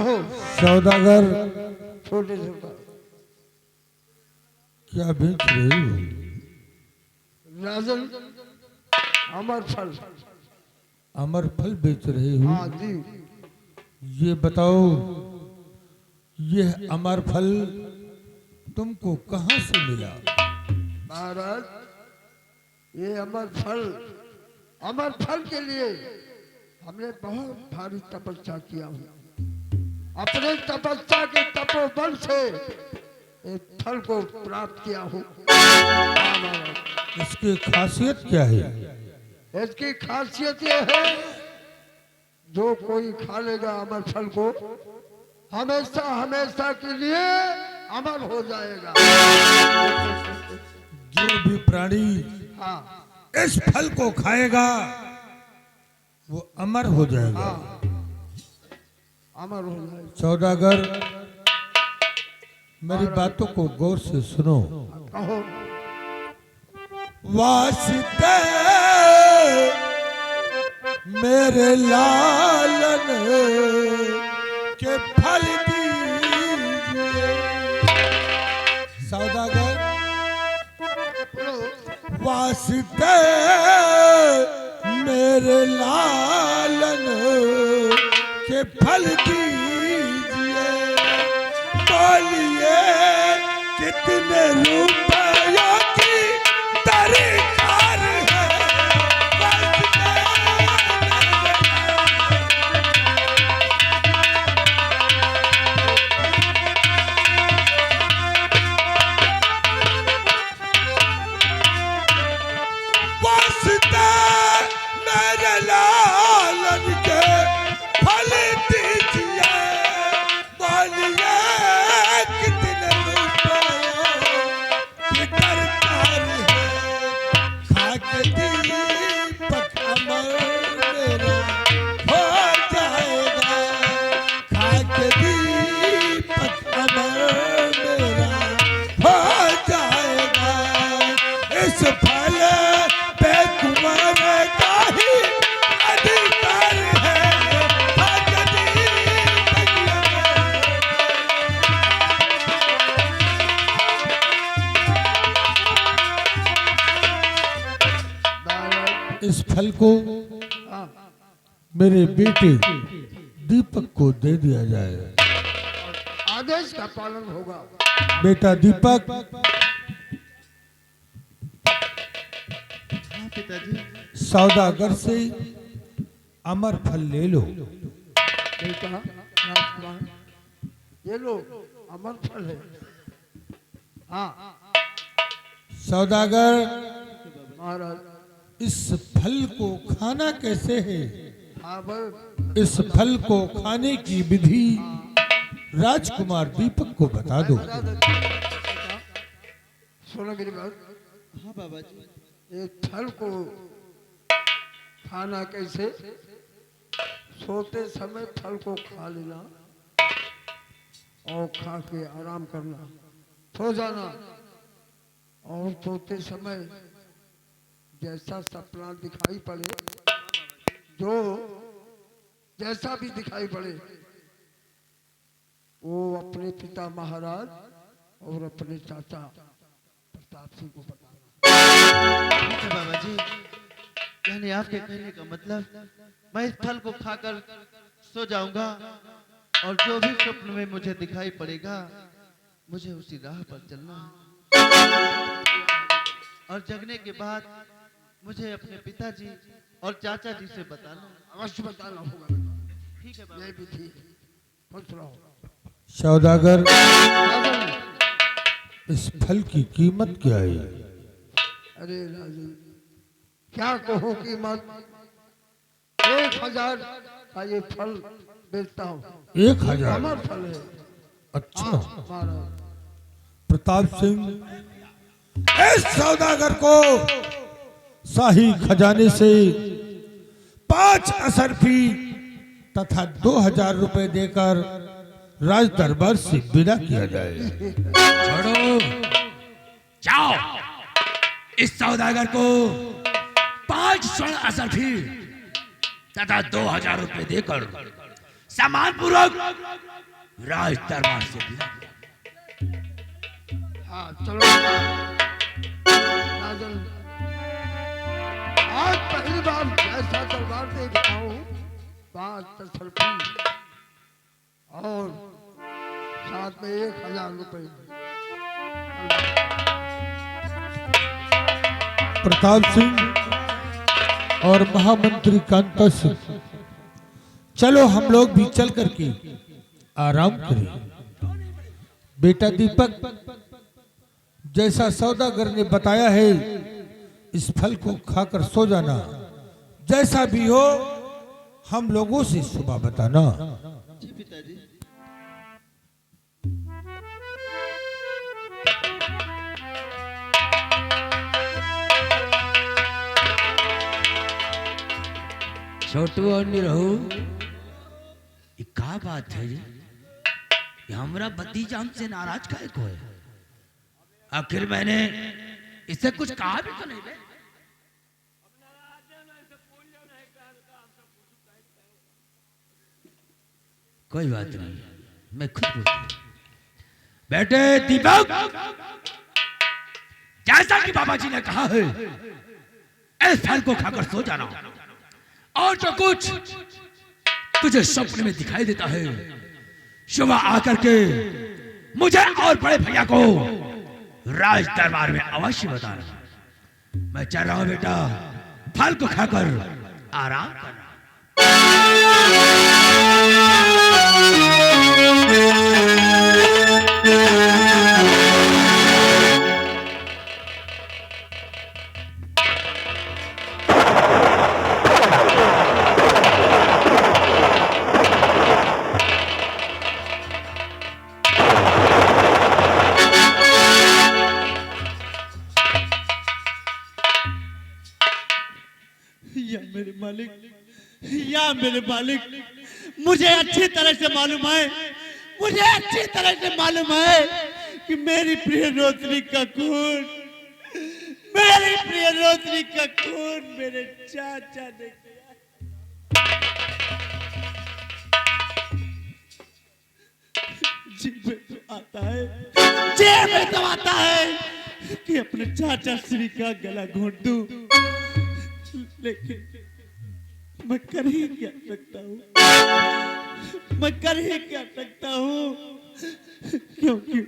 हो सौदागर छोटे छोटा क्या बेच रहे हो? राजन अमर फल। अमर फल बेच रहे हो? हाँ जी। ये बताओ, यह अमर फल तुमको कहाँ से मिला? महाराज ये अमर फल के लिए हमने बहुत भारी तपस्या किया हूँ। अपने तपस्या के तपोबल से इस फल को प्राप्त किया हूँ। हाँ महाराज। इसकी खासियत क्या है? इसकी खासियत ये है, जो कोई खा लेगा अमर फल को हमेशा हमेशा के लिए अमर हो जाएगा। जो भी प्राणी हाँ इस फल को खाएगा वो अमर हो जाएगा। हाँ अमर हो जाएगा। सौदागर मेरी बातों को गौर से सुनो। कहो। वास्ते मेरे लालन के फल दीजिए। सौदागर वास्ते मेरे लालन के फल दीजिए। बोलिए कितने रुपयों की दरकार है? वास्ते मेरे लालन के फल दीजिए। बोलिए कितने रुपयों की दरकार है? खाक दीपक अमर मेरा हो जाएगा। खाक दीपक अमर मेरा हो जाएगा। इस फल पे तुम्हारे का ही अधिकार है। खाक दीपक महाराज इस फल को हाँ मेरे बेटे दीपक को दे दिया जाए। आदेश का पालन होगा। बेटा दीपक, हाँ पिताजी। सौदागर से अमर फल ले लो। बेटा राजकुमार ये लो अमर फल है। हाँ सौदागर महाराज। इस फल को खाना कैसे है? हाँ बस इस फल को खाने की विधि राजकुमार दीपक को बता दो। सुनो मेरी बात। हाँ बाबा जी। एक फल को खाना कैसे? सोते समय फल को खा लेना और खा के आराम करना, सो जाना। और सोते समय जैसा सपना दिखाई पड़े, जो जैसा भी दिखाई पड़े, वो अपने पिता महाराज और अपने चाचा प्रताप सिंह को बताना। ठीक है बाबा जी। यानी आपके कहने का मतलब मैं इस फल को खाकर सो जाऊंगा और जो भी स्वप्न में मुझे दिखाई पड़ेगा मुझे उसी राह पर चलना है। और जगने के बाद मुझे अपने पिताजी और चाचा जी से बताना है। अवश्य बताना होगा बेटा। ठीक है बाबा। ये भी थी। खुश रहो। सौदागर राजन, इस फल की कीमत क्या है? अरे राजन क्या कहूँ कीमत। 1000 का ये फल बेचता हूँ। 1000? अमर फल है। अच्छा। हाँ, महाराज। प्रताप सिंह इस सौदागर को शाही खजाने से 5 असरफी तथा 2000 रुपए देकर राज दरबार से विदा किया जाए। छोड़ो, जाओ इस सौदागर को 5 स्वर्ण असरफी तथा 2000 रुपए देकर सम्मान पूर्वक राज दरबार से विदा कर। हाँ चलो राजन, आज पहली बार ऐसा दरबार देख रहा हूँ, बात तसल्ली और साथ में 1000 रुपए। प्रताप सिंह और महामंत्री कांता सिंह, चलो हम लोग भी चल करके आराम करें। बेटा दीपक, जैसा सौदागर ने बताया है, इस फल को खाकर सो जाना। जैसा भी हो हम लोगों से सुबह बताना। जी पिताजी। छोटू और निरहू, ये का बात है ये हमरा भतीजा हमसे नाराज काहे को है? आखिर मैंने इससे कुछ कहा भी तो नहीं बे? कोई बात नहीं, मैं खुद बोलता हूं। बेटे दीपक, जैसा कि बाबा जी ने कहा है, इस फल को खाकर सो जाना, और जो कुछ तुझे स्वप्न में दिखाई देता है, सुबह आकर के मुझे और बड़े भैया को राज दरबार में अवश्य बताना। मैं चल रहा हूं बेटा, फल को खाकर आराम करना। या मेरे मालिक, मुझे अच्छी तरह से मालूम है, मुझे अच्छी तरह से मालूम है कि मेरी प्रिय रोशनी का खून, मेरी प्रिय रोशनी का खून मेरे चाचा ने किया। जी में तो आता है, जी में तो आता है कि अपने चाचा श्री का गला घोंट दूं, लेकिन मैं कर ही क्या सकता हूँ, मैं कर ही क्या सकता हूँ, क्योंकि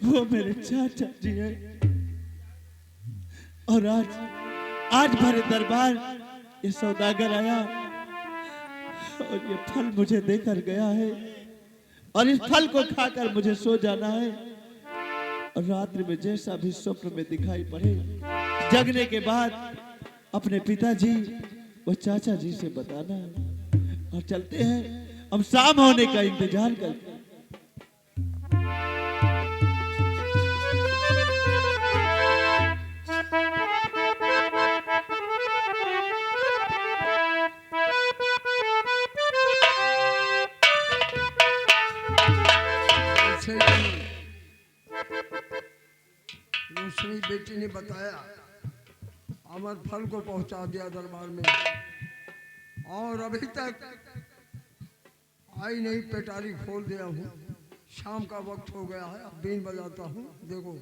वो मेरे चाचा जी हैं। और आज भरे दरबार ये सौदागर आया और ये फल मुझे देकर गया है, और इस फल को खाकर मुझे सो जाना है। और रात्रि में जैसा भी स्वप्न में दिखाई पड़े, जगने के बाद अपने पिताजी वो चाचा जी से बताना। और चलते हैं, हम शाम होने का इंतजार करते हैं। दूसरी बेटी ने बताया, अमर फल को पहुंचा दिया दरबार में, और अभी तक आई नहीं, पेटारी खोल दिया हूँ। शाम का वक्त हो गया है, अब बीन बजाता हूँ, देखो।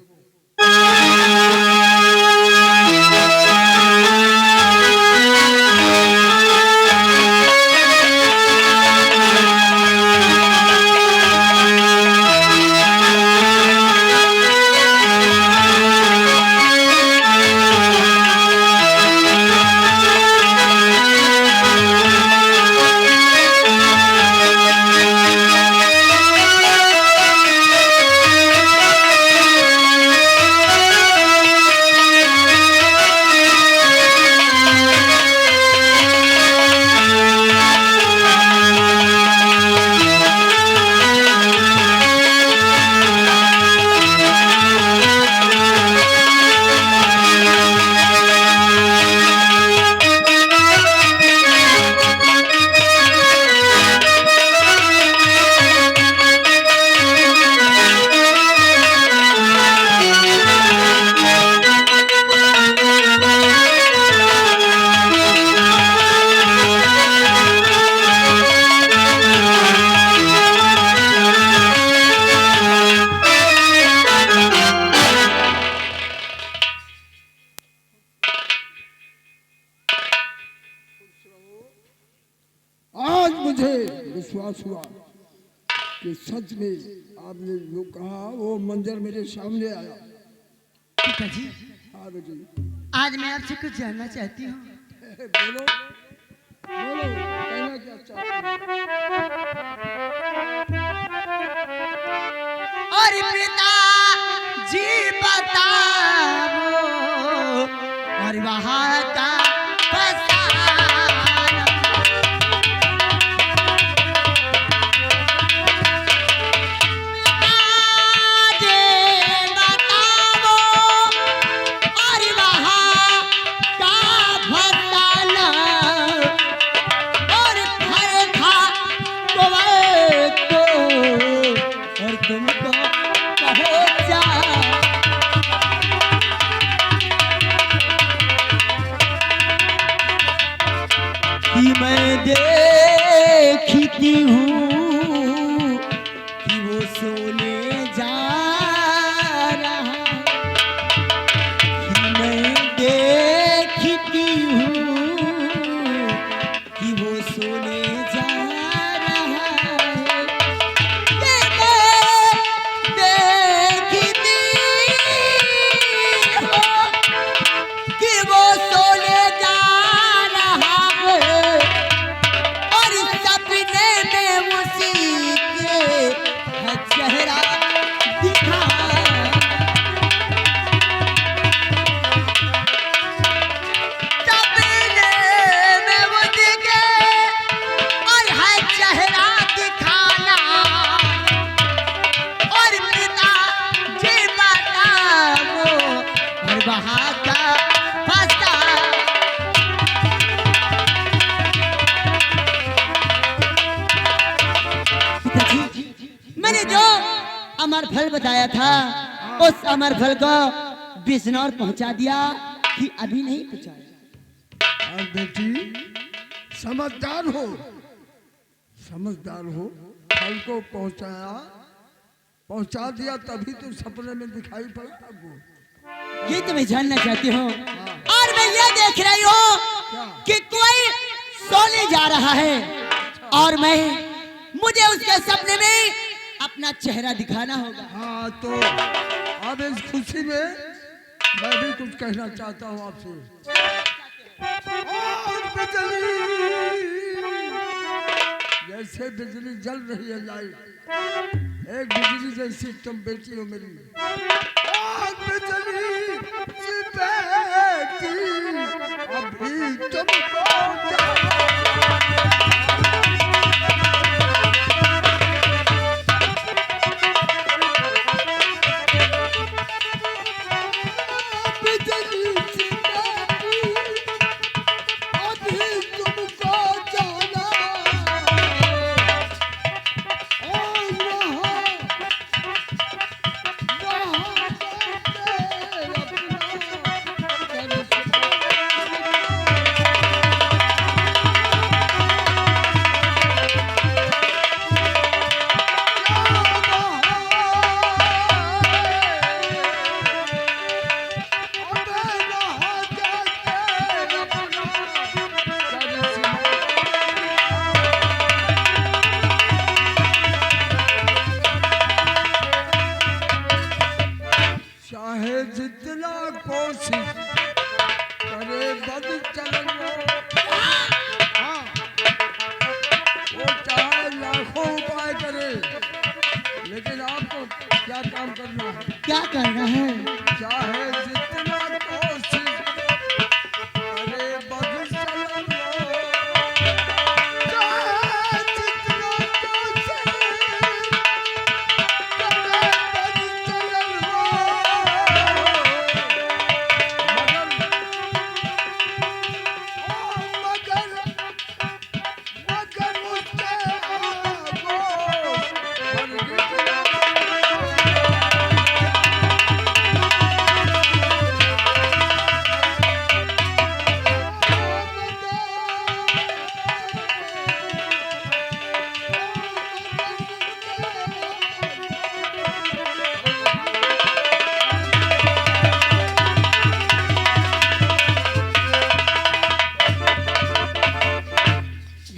विश्वास हुआ कि सच में आपने जो कहा वो मंजर मेरे सामने आया। पिताजी, हाँ बेटी, आज मैं आपसे कुछ जानना चाहती हूँ। बोलो बोलो, कहना क्या चाहते हो? और पिताजी बताओ और वहाँ का कि मैं देखती हूँ कि वो सोने जा रहा है, कि मैं देखती हूँ कि वो सोने जा रहा है, कि मैं देखती हूँ कि वो सोने जा रहा है और सपने में उसी के चेहरा दिखा। सपने में उसी के और है चेहरा दिखाना और पिताजी बताओ और वहाँ का फंसा। मैंने जो अमर फल बताया था उस अमर फल को बिजनौर पहुंचा दिया कि अभी नहीं पहुंचाया। और बेटी समझदार हो, समझदार हो, फल को पहुंचा दिया तभी तो सपने में दिखाई पड़ा आपको। ये तो मैं जानना चाहती हूँ और मैं ये देख रही हूँ कि कोई सोने जा रहा है और मुझे उसके सपने में अपना चेहरा दिखाना होगा। हाँ तो अब इस खुशी में मैं भी कुछ कहना चाहता हूँ आपसे। और बिजली, जैसे बिजली जल रही है लाइट, एक बिजली जैसी तुम बेटी हो मेरी। और बिजली सी बेटी अभी तुमको चाहे जितना कोशिश करे बद चलन वो चाहे लाखों उपाय करे, लेकिन आपको क्या काम करना है? क्या करना है? चाहे जितना कोशिश करे बद चलन चाहे जितना कोशिश करे बद चलन मगर उसके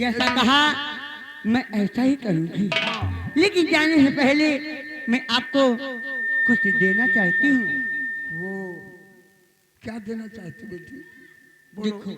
जैसा कहा मैं ऐसा ही करूंगी, लेकिन जाने से पहले मैं आपको कुछ देना चाहती हूँ। वो क्या देना चाहती बेटी? बोलो। देखो,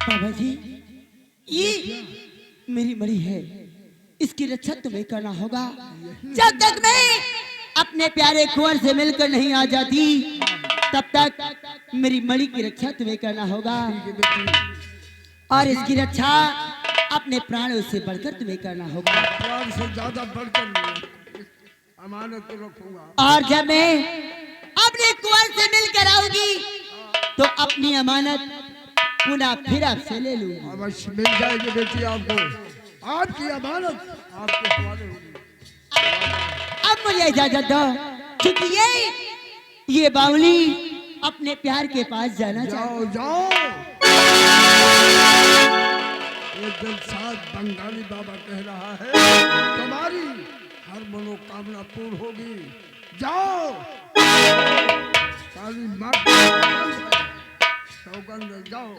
बाबा जी, ये मेरी मणि है, इसकी रक्षा तुम्हें करना होगा। जब तक मैं अपने प्यारे कुंवर से मिलकर नहीं आ जाती, तब तक मेरी मणि की रक्षा तुम्हें करना होगा, और इसकी रक्षा अपने प्राणों से बढ़कर तुम्हें करना होगा। प्राण से ज्यादा बढ़कर नहीं, अमानत तो रखूंगा। और जब मैं अपने कुंवर से मिलकर आऊंगी, तो अपनी अमानत पुनः फिर आपसे ले लूंगी। अवश्य मिल जाएगी बेटी आपको, आपकी अमानत आपके हवाले होगी। अब मुझे इजाजत दो, क्योंकि ये बावली अपने प्यार के पास जाना जाओ चाहती। जाओ। एक दिन साथ बंगाली बाबा कह रहा है तुम्हारी हर मनोकामना पूर्ण होगी। जाओ, काली माँ सौगंध, जाओ।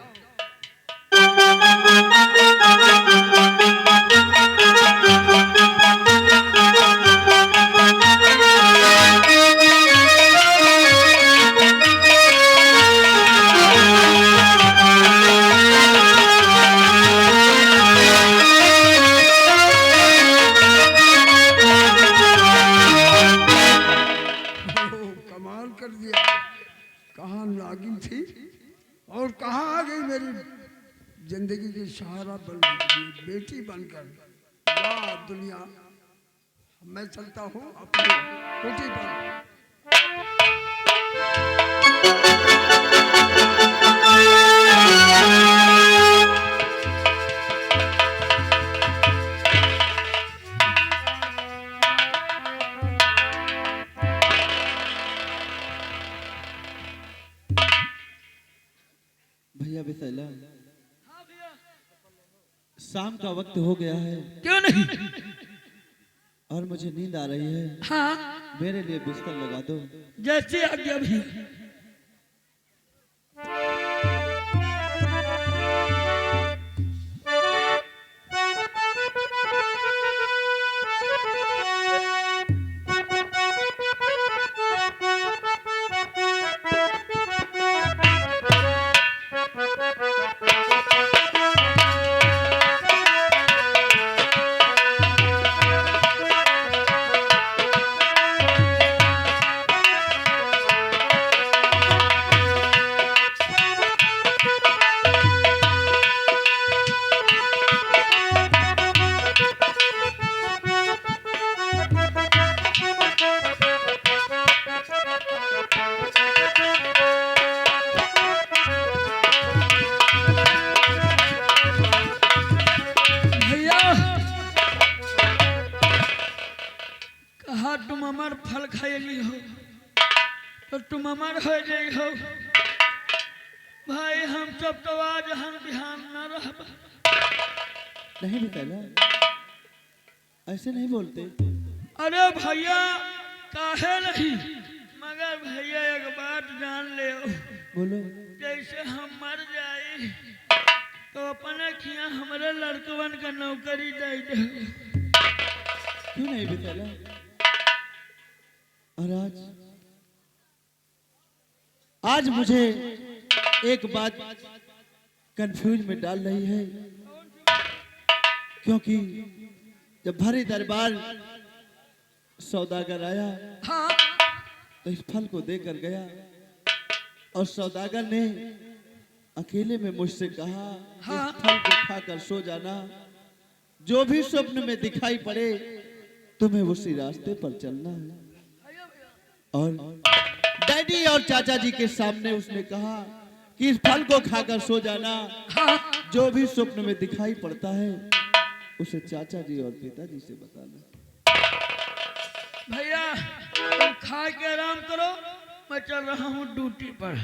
कमाल कर दिया, कहाँ नागिन थी और कहाँ आ गई मेरी जिंदगी की सहारा बन गई बेटी बनकर। वाह दुनिया, मैं चलता हूँ अपनी कुटी पर। भैया विशाला, शाम का वक्त हो गया है क्यों नहीं? और मुझे नींद आ रही है। हाँ, मेरे लिए बिस्तर लगा दो। जैसे आज्ञा भैया। तुम हमार फल खाएली हो तो तुम हमार हो जाई हो भाई। हम सब तो आज हम ध्यान न रह। नहीं विशाला, ऐसे नहीं बोलते। अरे भैया काहे नहीं, मगर भैया एक बात जान ले, बोलो। जैसे हम मर जाए तो अपने खिया हमारे लड़कवन का नौकरी दे दे। क्यों नहीं विशाला? और आज मुझे एक बात कंफ्यूज में डाल रही है, क्योंकि जब भरे दरबार सौदागर आया हाँ तो इस फल को देकर गया और सौदागर ने अकेले में मुझसे कहा, हाँ। इस फल को खाकर सो जाना, जो भी स्वप्न में दिखाई पड़े तुम्हें उसी रास्ते पर चलना है। और डैडी और चाचा जी के सामने उसने कहा कि इस फल को खाकर सो जाना। जो भी स्वप्न में दिखाई पड़ता है उसे चाचा जी और पिताजी से बताना। भैया तुम खा के आराम करो, मैं चल रहा हूँ ड्यूटी पर।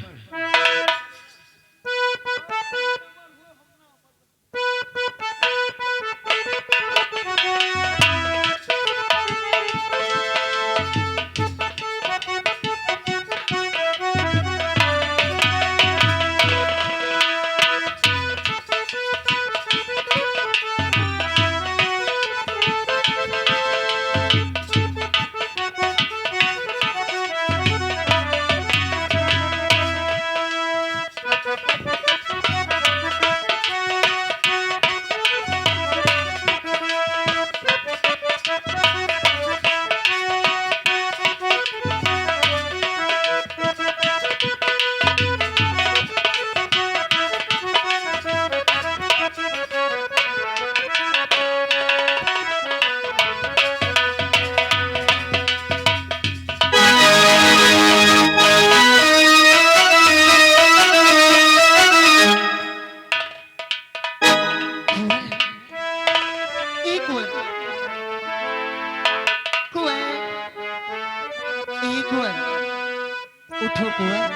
उठो कुंवर,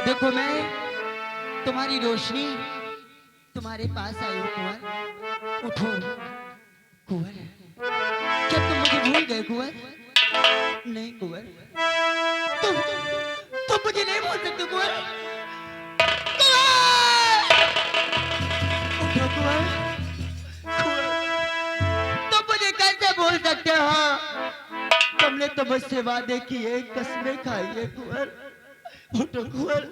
देखो मैं तुम्हारी रोशनी तुम्हारे पास आई हो कुंवर। उठो कुंवर, क्या तुम मुझे भूल गए कुंवर? नहीं कुंवर, तुम मुझे नहीं भूल सकते कुंवर। उठो कुंवर, तुम मुझे कैसे भूल सकते हो? तुमने तो मुझसे वादे किए, कसमें खाई है कुंवर। उठो कुंवर,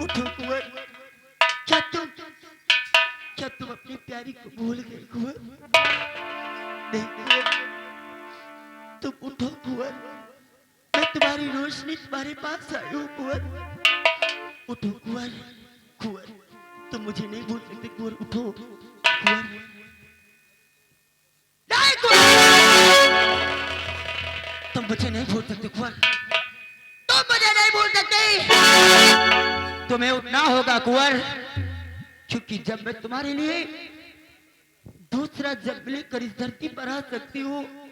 उठो कुंवर। क्या तुम अपनी प्यारी को भूल गए कुंवर? नहीं कुंवर, तुम उठो कुंवर। मैं तुम्हारी रोशनी तुम्हारे पास आई हूँ कुंवर। उठो कुंवर। कुंवर, तुम मुझे नहीं भूल सकते कुंवर। उठो कुंवर। नहीं कुंवर, तुम मुझे नहीं भूल सकते कुंवर। तुम मुझे नहीं भूल सकते। तुम्हें उठना होगा कुंवर, क्योंकि जब मैं तुम्हारे लिए दूसरा जन्म लेकर इस धरती पर आ सकती हूँ,